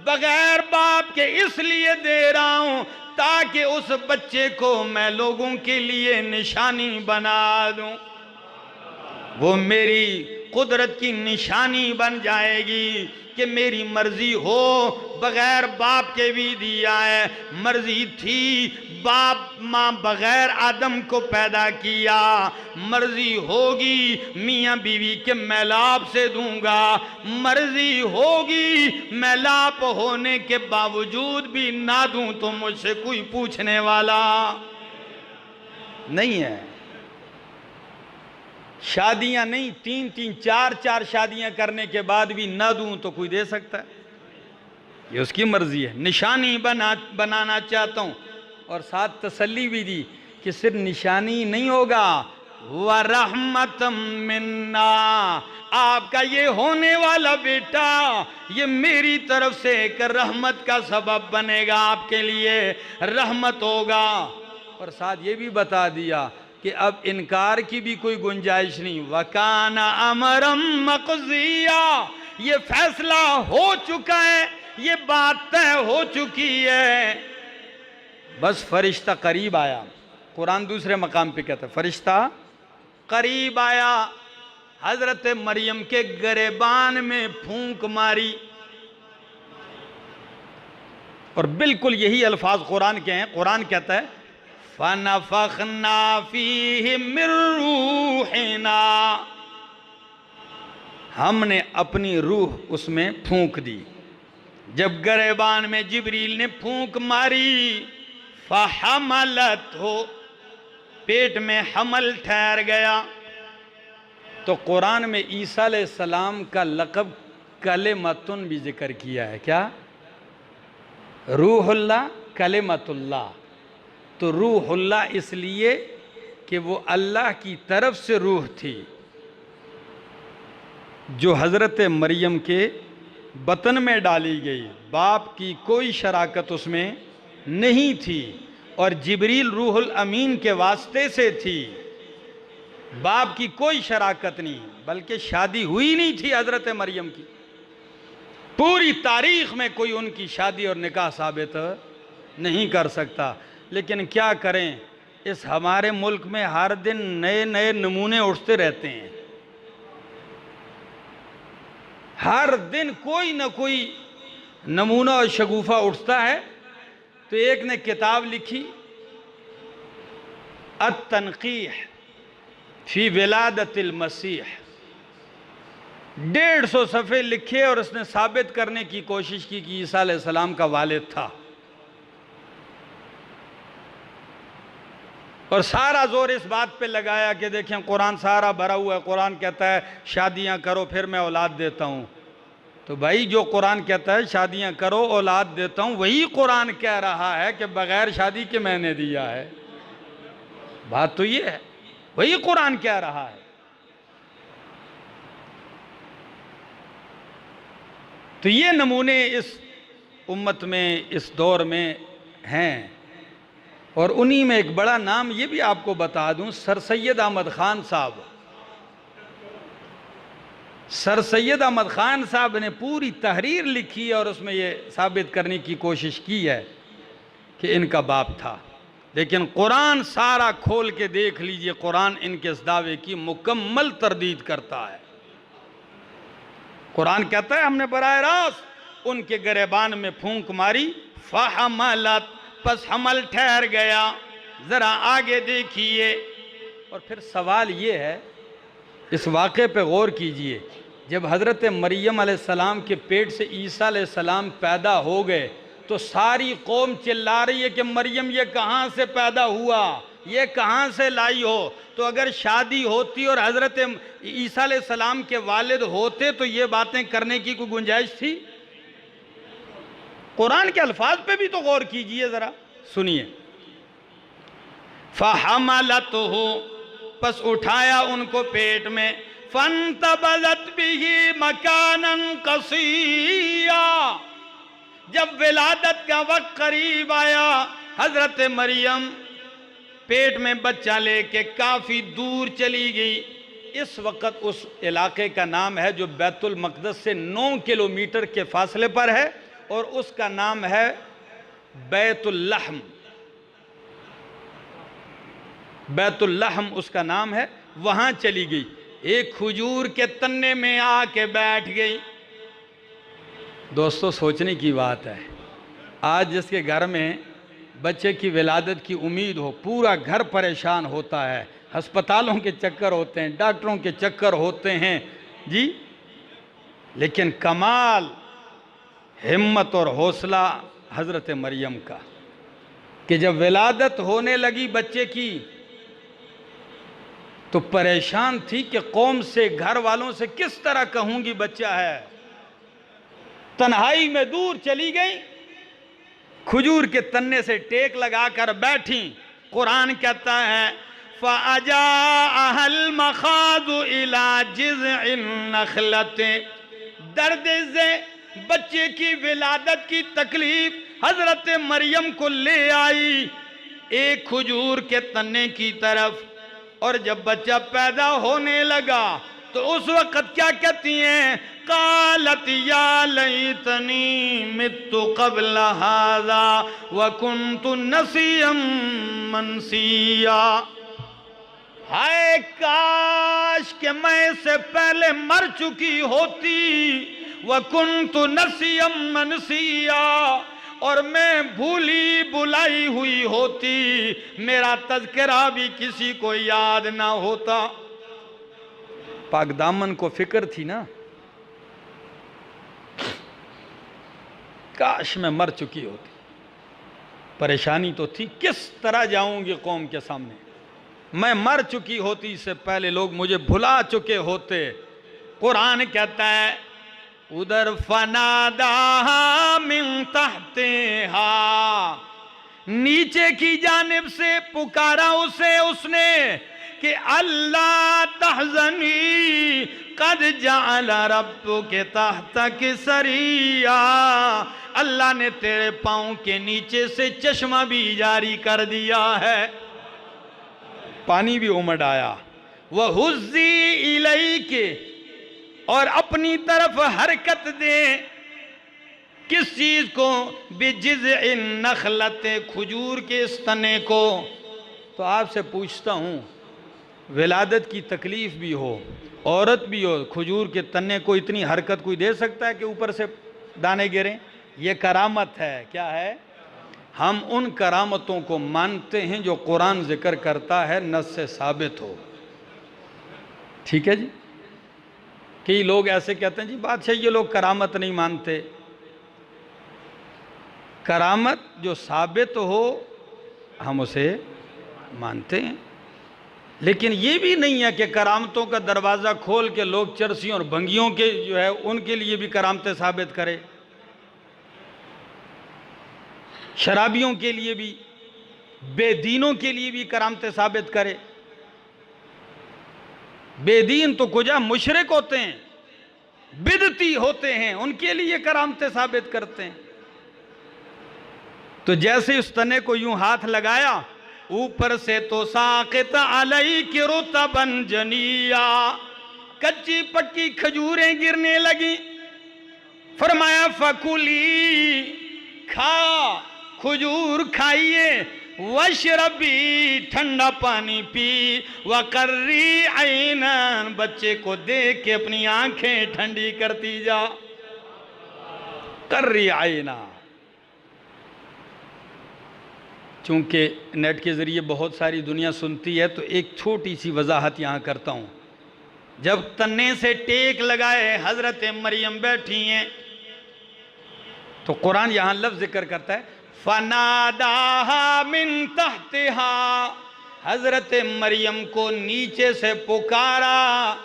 بغیر باپ کے اس لیے دے رہا ہوں تاکہ اس بچے کو میں لوگوں کے لیے نشانی بنا دوں، وہ میری قدرت کی نشانی بن جائے گی کہ میری مرضی ہو بغیر باپ کے بھی دیا ہے، مرضی تھی باپ ماں بغیر آدم کو پیدا کیا، مرضی ہوگی میاں بیوی کے میلاپ سے دوں گا، مرضی ہوگی میلاپ ہونے کے باوجود بھی نہ دوں تو مجھ سے کوئی پوچھنے والا نہیں ہے۔ شادیاں نہیں، تین چار شادیاں کرنے کے بعد بھی نہ دوں تو کوئی دے سکتا ہے، یہ اس کی مرضی ہے۔ نشانی بنانا چاہتا ہوں، اور ساتھ تسلی بھی دی کہ صرف نشانی نہیں ہوگا، وَرَحْمَةً مِنَّا، آپ کا یہ ہونے والا بیٹا یہ میری طرف سے ایک رحمت کا سبب بنے گا، آپ کے لیے رحمت ہوگا۔ اور ساتھ یہ بھی بتا دیا کہ اب انکار کی بھی کوئی گنجائش نہیں، وَكَانَ أَمْرًا مَقْضِيًّا، یہ فیصلہ ہو چکا ہے، یہ بات طے ہو چکی ہے، بس فرشتہ قریب آیا۔ قرآن دوسرے مقام پہ کہتا ہے فرشتہ قریب آیا، حضرت مریم کے گریبان میں پھونک ماری، اور بالکل یہی الفاظ قرآن کے ہیں۔ قرآن کہتا ہے فَنَفَخْنَا فِيهِ مِن رُوحِنَا، ہم نے اپنی روح اس میں پھونک دی۔ جب گریبان میں جبریل نے پھونک ماری، فَحَمَلَتْهُ، پیٹ میں حمل ٹھہر گیا۔ تو قرآن میں عیسیٰ علیہ السلام کا لقب کلمتن بھی ذکر کیا ہے، کیا؟ روح اللہ، کلمت اللہ۔ تو روح اللہ اس لیے کہ وہ اللہ کی طرف سے روح تھی جو حضرت مریم کے بطن میں ڈالی گئی، باپ کی کوئی شراکت اس میں نہیں تھی اور جبریل روح الامین کے واسطے سے تھی، باپ کی کوئی شراکت نہیں، بلکہ شادی ہوئی نہیں تھی حضرت مریم کی، پوری تاریخ میں کوئی ان کی شادی اور نکاح ثابت نہیں کر سکتا۔ لیکن کیا کریں، اس ہمارے ملک میں ہر دن نئے نئے نمونے اٹھتے رہتے ہیں، ہر دن کوئی نہ کوئی نمونہ اور شگوفہ اٹھتا ہے۔ تو ایک نے کتاب لکھی التنقیح فی ولادت المسیح، 150 صفحے لکھے اور اس نے ثابت کرنے کی کوشش کی کہ عیسیٰ علیہ السلام کا والد تھا، اور سارا زور اس بات پہ لگایا کہ دیکھیں قرآن سارا بھرا ہوا ہے، قرآن کہتا ہے شادیاں کرو پھر میں اولاد دیتا ہوں۔ تو بھائی جو قرآن کہتا ہے شادیاں کرو اولاد دیتا ہوں، وہی قرآن کہہ رہا ہے کہ بغیر شادی کے میں نے دیا ہے۔ بات تو یہ ہے، وہی قرآن کہہ رہا ہے۔ تو یہ نمونے اس امت میں اس دور میں ہیں، اور انہی میں ایک بڑا نام یہ بھی آپ کو بتا دوں، سر سید احمد خان صاحب۔ سر سید احمد خان صاحب نے پوری تحریر لکھی اور اس میں یہ ثابت کرنے کی کوشش کی ہے کہ ان کا باپ تھا، لیکن قرآن سارا کھول کے دیکھ لیجئے، قرآن ان کے اس دعوے کی مکمل تردید کرتا ہے۔ قرآن کہتا ہے ہم نے براہ راست ان کے گریبان میں پھونک ماری، فحملت، پس حمل ٹھہر گیا۔ ذرا آگے دیکھیے، اور پھر سوال یہ ہے، اس واقعے پہ غور کیجئے، جب حضرت مریم علیہ السلام کے پیٹ سے عیسیٰ علیہ السلام پیدا ہو گئے تو ساری قوم چلا رہی ہے کہ مریم یہ کہاں سے پیدا ہوا، یہ کہاں سے لائی ہو؟ تو اگر شادی ہوتی اور حضرت عیسیٰ علیہ السلام کے والد ہوتے تو یہ باتیں کرنے کی کوئی گنجائش تھی؟ قرآن کے الفاظ پہ بھی تو غور کیجئے، ذرا سنیے۔ فَحَمَلَتْهُ، پس اٹھایا ان کو پیٹ میں، فَانْتَبَذَتْ بِهِ مَكَانًا قَصِيًّا، جب ولادت کا وقت قریب آیا، حضرت مریم پیٹ میں بچہ لے کے کافی دور چلی گئی۔ اس وقت اس علاقے کا نام ہے جو بیت المقدس سے 9 کلومیٹر کے فاصلے پر ہے، اور اس کا نام ہے بیت اللحم۔ بیت اللحم اس کا نام ہے، وہاں چلی گئی، ایک کھجور کے تنے میں آ کے بیٹھ گئی۔ دوستو سوچنے کی بات ہے، آج جس کے گھر میں بچے کی ولادت کی امید ہو، پورا گھر پریشان ہوتا ہے، ہسپتالوں کے چکر ہوتے ہیں، ڈاکٹروں کے چکر ہوتے ہیں جی، لیکن کمال ہمت اور حوصلہ حضرت مریم کا کہ جب ولادت ہونے لگی بچے کی تو پریشان تھی کہ قوم سے، گھر والوں سے کس طرح کہوں گی بچہ ہے۔ تنہائی میں دور چلی گئی، کھجور کے تنے سے ٹیک لگا کر بیٹھی۔ قرآن کہتا ہے فَأَجَاءَهَا الْمَخَاضُ إِلَى جِذْعِ النَّخْلَةِ، درد سے بچے کی ولادت کی تکلیف حضرت مریم کو لے آئی ایک کھجور کے تنے کی طرف، اور جب بچہ پیدا ہونے لگا تو اس وقت کیا کہتی ہیں؟ قالت یا لیتنی مت قبل هذا وکنت نسیا منسیا، ہائے کاش کہ میں اس سے پہلے مر چکی ہوتی، وکنت نسیا منسیا، اور میں بھولی بلائی ہوئی ہوتی، میرا تذکرہ بھی کسی کو یاد نہ ہوتا۔ پاک دامن کو فکر تھی نا، کاش میں مر چکی ہوتی، پریشانی تو تھی، کس طرح جاؤں گی قوم کے سامنے، میں مر چکی ہوتی اس سے پہلے لوگ مجھے بھلا چکے ہوتے۔ قرآن کہتا ہے ادھر فناداہا من تحتہا، نیچے کی جانب سے پکارا اسے اس نے کہ اللہ تحزنی قد جعل ربک تحتک سریا، اللہ نے تیرے پاؤں کے نیچے سے چشمہ بھی جاری کر دیا ہے، پانی بھی امڈ آیا۔ وَحُزِّی إِلَيْكِ، اور اپنی طرف حرکت دیں، کس چیز کو؟ بِجِذْعِ النَّخْلَةِ، کھجور کے اس تنے کو۔ تو آپ سے پوچھتا ہوں، ولادت کی تکلیف بھی ہو، عورت بھی ہو، کھجور کے تنے کو اتنی حرکت کوئی دے سکتا ہے کہ اوپر سے دانے گریں؟ یہ کرامت ہے۔ کیا ہے؟ ہم ان کرامتوں کو مانتے ہیں جو قرآن ذکر کرتا ہے، نص سے ثابت ہو۔ ٹھیک ہے جی؟ کئی لوگ ایسے کہتے ہیں جی بادشاہ یہ لوگ کرامت نہیں مانتے۔ کرامت جو ثابت ہو ہم اسے مانتے ہیں، لیکن یہ بھی نہیں ہے کہ کرامتوں کا دروازہ کھول کے لوگ چرسیوں اور بھنگیوں کے جو ہے ان کے لیے بھی کرامتیں ثابت کرے، شرابیوں کے لیے بھی، بے دینوں کے لیے بھی کرامتیں ثابت کرے۔ بے دین تو کجا مشرک ہوتے ہیں، بدعتی ہوتے ہیں، ان کے لیے کرامتیں ثابت کرتے ہیں۔ تو جیسے اس تنے کو یوں ہاتھ لگایا، اوپر سے تو ساقط علیک رطبا جنیا، کچی پکی کھجوریں گرنے لگیں۔ فرمایا فکلی، کھا، کھجور کھائیے، وشربی، ٹھنڈا پانی پی، وقری عینا، بچے کو دیکھ کے اپنی آنکھیں ٹھنڈی کرتی جا۔ قری عینا، چونکہ نیٹ کے ذریعے بہت ساری دنیا سنتی ہے تو ایک چھوٹی سی وضاحت یہاں کرتا ہوں۔ جب تنے سے ٹیک لگائے حضرت مریم بیٹھی ہیں تو قرآن یہاں لفظ ذکر کرتا ہے فَنَادَاهَا مِن تَحْتِهَا، حضرت مریم کو نیچے سے پکارا۔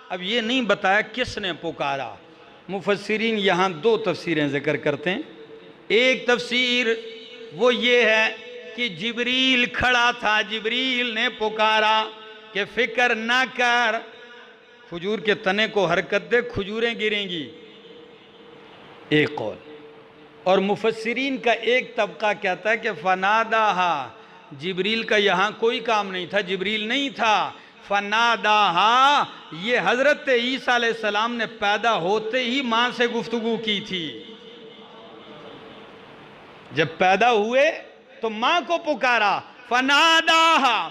اب یہ نہیں بتایا کس نے پکارا۔ مفسرین یہاں دو تفسیریں ذکر کرتے ہیں۔ ایک تفسیر وہ یہ ہے کہ جبریل کھڑا تھا، جبریل نے پکارا کہ فکر نہ کر، کھجور کے تنے کو حرکت دے، کھجوریں گریں گی، ایک قول۔ اور مفسرین کا ایک طبقہ کہتا ہے کہ فناداہا، جبریل کا یہاں کوئی کام نہیں تھا، جبریل نہیں تھا۔ فناداہا، یہ حضرت عیسیٰ علیہ السلام نے پیدا ہوتے ہی ماں سے گفتگو کی تھی۔ جب پیدا ہوئے تو ماں کو پکارا، فناداہا،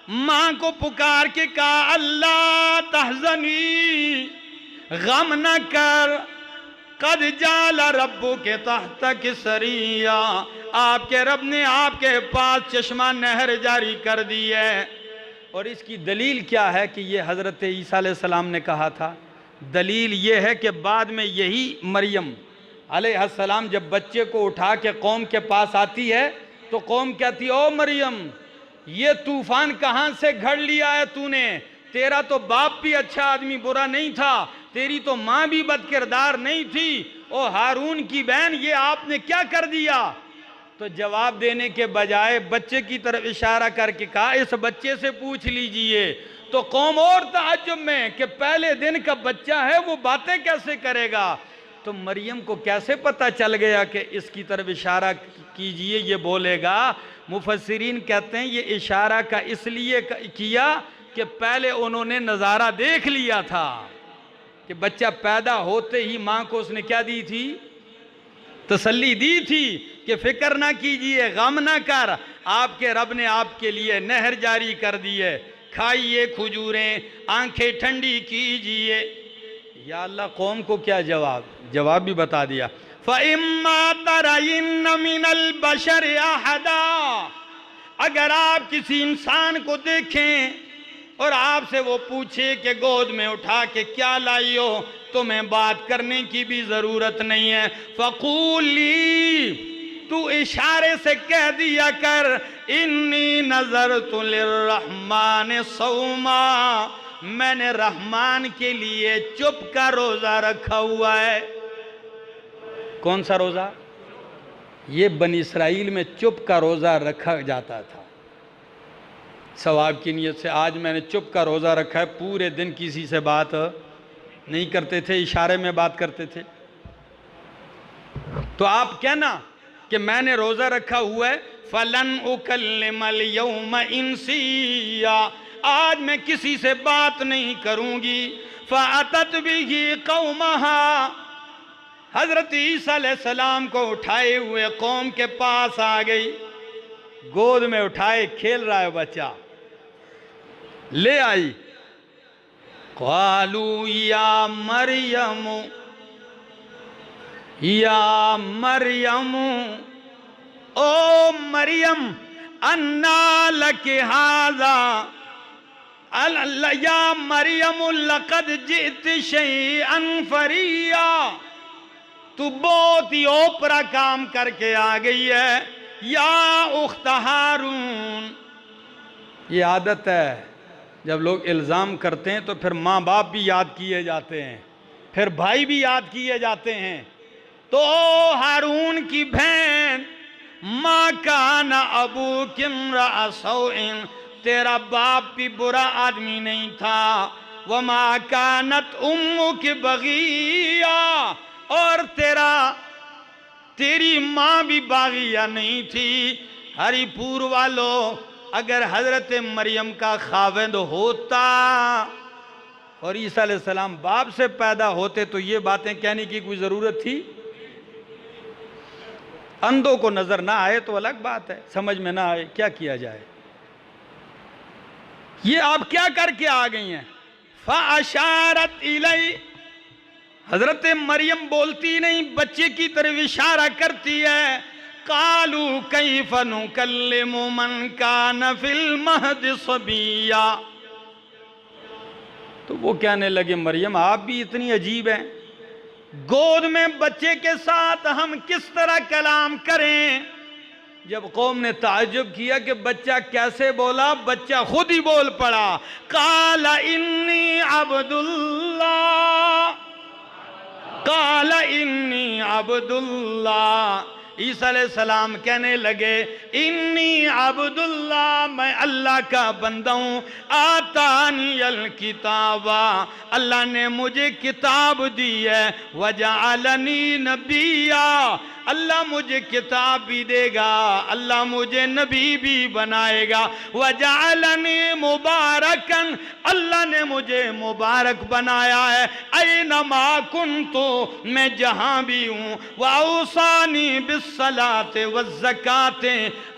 ماں کو پکار کے کہا اللہ تحزنی، غم نہ کر، قد جعل ربک تحتک سریا، آپ کے رب نے آپ کے پاس چشمہ نہر جاری کر دی ہے۔ اور اس کی دلیل کیا ہے کہ یہ حضرت عیسیٰ علیہ السلام نے کہا تھا؟ دلیل یہ ہے کہ بعد میں یہی مریم علیہ السلام جب بچے کو اٹھا کے قوم کے پاس آتی ہے تو قوم کہتی او مریم یہ طوفان کہاں سے گھڑ لیا ہے تو نے؟ تیرا تو باپ بھی اچھا آدمی برا نہیں تھا، تیری تو ماں بھی بد کردار نہیں تھی، او ہارون کی بہن یہ آپ نے کیا کر دیا؟ تو جواب دینے کے بجائے بچے کی طرف اشارہ کر کے کہا اس بچے سے پوچھ لیجئے۔ تو قوم اور تعجب میں کہ پہلے دن کا بچہ ہے وہ باتیں کیسے کرے گا؟ تو مریم کو کیسے پتا چل گیا کہ اس کی طرف اشارہ کیجئے یہ بولے گا؟ مفسرین کہتے ہیں یہ اشارہ کا اس لیے کیا کہ پہلے انہوں نے نظارہ دیکھ لیا تھا کہ بچہ پیدا ہوتے ہی ماں کو اس نے کیا دی تھی؟ تسلی دی تھی کہ فکر نہ کیجئے، غم نہ کر، آپ کے رب نے آپ کے لیے نہر جاری کر دی ہے، کھائیے کھجوریں، آنکھیں ٹھنڈی کیجئے۔ یا اللہ قوم کو کیا جواب بھی بتا دیا۔ فَإِمَّا تَرَيِنَّ مِنَ الْبَشَرِ أَحَدًا، اگر آپ کسی انسان کو دیکھیں اور آپ سے وہ پوچھے کہ گود میں اٹھا کے کیا لائی ہو، تمہیں بات کرنے کی بھی ضرورت نہیں ہے۔ فَقُولِي، تو اشارے سے کہہ دیا کر انی نظرت للرحمن صوما، میں نے رحمان کے لیے چپ کا روزہ رکھا ہوا ہے۔ کون سا روزہ؟ یہ بنی اسرائیل میں چپ کا روزہ رکھا جاتا تھا۔ ثواب کی نیت سے. آج میں نے چپ کا روزہ رکھا ہے, پورے دن کسی سے بات نہیں کرتے تھے, اشارے میں بات کرتے تھے. تو آپ کہنا کہ میں نے روزہ رکھا ہوا ہے, فَلَنْ أُكَلِّمَ الْيَوْمَ إِنْسِيًّا, آج میں کسی سے بات نہیں کروں گی. فَأَتَتْ بِهِ قَوْمَهَا, حضرت عیسیٰ علیہ السلام کو اٹھائے ہوئے قوم کے پاس آ گئی, گود میں اٹھائے کھیل رہا ہے بچہ, لے آئی. قَالُوا يَا مَرْيَمُ یا مریم, او مریم, انا لک ھذا, یا مریم لقد جئت شیئا فریا, تو بہت ہی اوپرا کام کر کے آ گئی ہے. یا اخت ہارون, یہ عادت ہے جب لوگ الزام کرتے ہیں تو پھر ماں باپ بھی یاد کیے جاتے ہیں, پھر بھائی بھی یاد کیے جاتے ہیں. تو ہارون کی بہن, ما کان ابوک امرأ سوء, تیرا باپ بھی برا آدمی نہیں تھا. وما کانت امک بغیہ, اور تیری ماں بھی باغیہ نہیں تھی. ہری پور والوں, اگر حضرت مریم کا خاوند ہوتا اور عیسیٰ علیہ السلام باپ سے پیدا ہوتے تو یہ باتیں کہنے کی کوئی ضرورت تھی؟ اندھوں کو نظر نہ آئے تو الگ بات ہے, سمجھ میں نہ آئے کیا کیا جائے. یہ آپ کیا کر کے آ گئی ہیں؟ فَأَشَارَتْ إِلَيْهِ, حضرت مریم بولتی نہیں, بچے کی طرف اشارہ کرتی ہے. قَالُوا كَيْفَ نُكَلِّمُ مَنْ كَانَ فِي الْمَهْدِ صَبِيًّا, تو وہ کہنے لگے مریم آپ بھی اتنی عجیب ہیں, گود میں بچے کے ساتھ ہم کس طرح کلام کریں. جب قوم نے تعجب کیا کہ بچہ کیسے بولا, بچہ خود ہی بول پڑا. قال انی عبد اللہ, قال انی عبد اللہ, عیسیٰ علیہ السلام کہنے لگے انی عبد اللہ, میں اللہ کا بندہ ہوں. آتانی الکتاب, اللہ نے مجھے کتاب دی ہے. وجعلنی نبیا, اللہ مجھے کتاب بھی دے گا, اللہ مجھے نبی بھی بنائے گا. وجعلنی مبارکا, اللہ نے مجھے مبارک بنایا ہے. اینما کنتو, میں جہاں بھی ہوں. واوصانی بالصلاۃ والزکاۃ,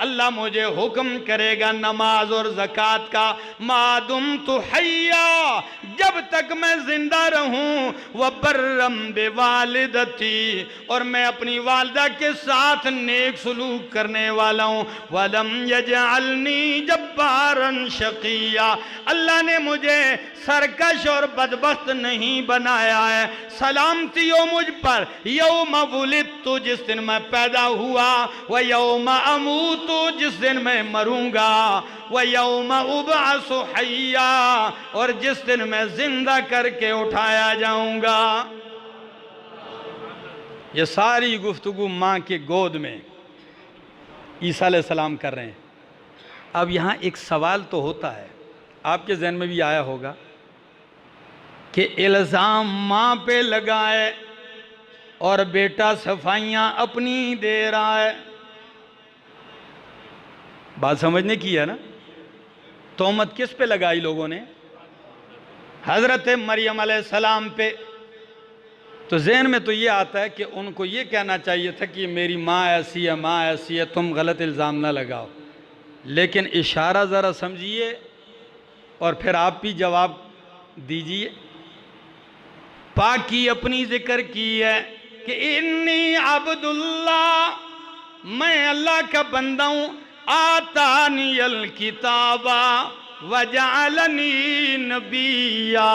اللہ مجھے حکم کرے گا نماز اور زکوٰۃ کا. ما دمت حیا, جب تک میں زندہ رہوں. وبرم بوالدتی, اور میں اپنی والدہ کے ساتھ نیک سلوک کرنے والا ہوں. ولم یجعلنی جبارا شقیا, اللہ نے مجھے سرکش اور بدبخت نہیں بنایا ہے. سلامتی ہو مجھ پر یوم ولدت, جس دن میں پیدا ہوا. ویوم اموت, جس دن میں مروں گا. ویوم ابعث حیا, اور جس دن میں زندہ کر کے اٹھایا جاؤں گا. یہ ساری گفتگو ماں کے گود میں عیسیٰ علیہ السلام کر رہے ہیں. اب یہاں ایک سوال تو ہوتا ہے, آپ کے ذہن میں بھی آیا ہوگا کہ الزام ماں پہ لگائے اور بیٹا صفائیاں اپنی دے رہا ہے. بات سمجھنے کی ہے نا. تہمت کس پہ لگائی لوگوں نے؟ حضرت مریم علیہ السلام پہ. تو ذہن میں تو یہ آتا ہے کہ ان کو یہ کہنا چاہیے تھا کہ میری ماں ایسی ہے, ماں ایسی ہے, تم غلط الزام نہ لگاؤ. لیکن اشارہ ذرا سمجھیے اور پھر آپ بھی جواب دیجئے. پاکی اپنی ذکر کی ہے کہ انی عبد اللہ, میں اللہ کا بندہ ہوں. آتانی الکتاب وجعلنی نبیا,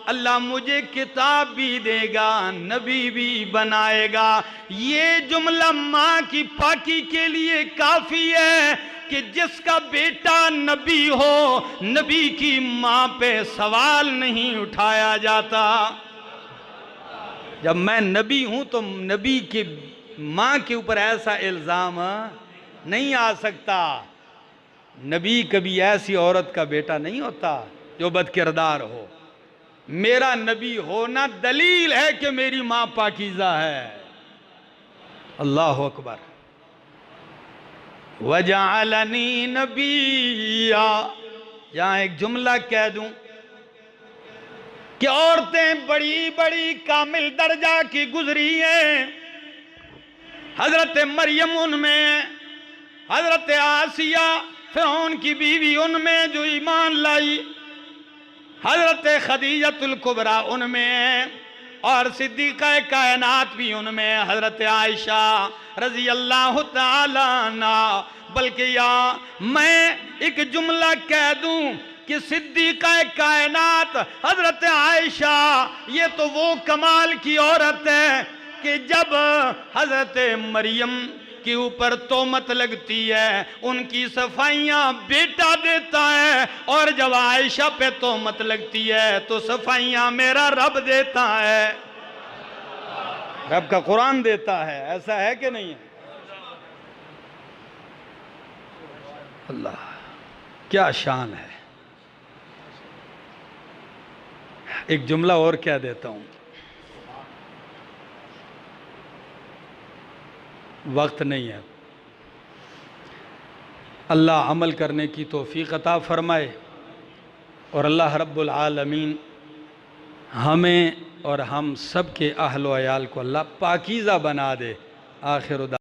اللہ مجھے کتاب بھی دے گا, نبی بھی بنائے گا. یہ جملہ ماں کی پاکی کے لیے کافی ہے کہ جس کا بیٹا نبی ہو, نبی کی ماں پہ سوال نہیں اٹھایا جاتا. جب میں نبی ہوں تو نبی کی ماں کے اوپر ایسا الزام نہیں آ سکتا. نبی کبھی ایسی عورت کا بیٹا نہیں ہوتا جو بد کردار ہو. میرا نبی ہونا دلیل ہے کہ میری ماں پاکیزہ ہے. اللہ اکبر. وَجَعَلَنِي نَبِيًّا. یہاں ایک جملہ کہہ دوں کہ عورتیں بڑی بڑی کامل درجہ کی گزری ہیں. حضرت مریم ان میں، حضرت آسیہ فرعون کی بیوی ان میں جو ایمان لائی، حضرت خدیجہ الکبریٰ ان میں، اور صدیقہ کائنات بھی ان میں حضرت عائشہ رضی اللہ تعالیٰ عنہ. بلکہ یا میں ایک جملہ کہہ دوں کہ صدیقہ کائنات حضرت عائشہ یہ تو وہ کمال کی عورت ہے کہ جب حضرت مریم کے اوپر تہمت لگتی ہے ان کی صفائیاں بیٹا دیتا ہے، اور جب عائشہ پہ تہمت لگتی ہے تو صفائیاں میرا رب دیتا ہے، رب کا قرآن دیتا ہے. ایسا ہے کہ نہیں ہے؟ اللہ کیا شان ہے. ایک جملہ اور کہہ دیتا ہوں، وقت نہیں ہے. اللہ عمل کرنے کی توفیق عطا فرمائے، اور اللہ رب العالمین ہمیں اور ہم سب کے اہل و عیال کو اللہ پاکیزہ بنا دے. آخر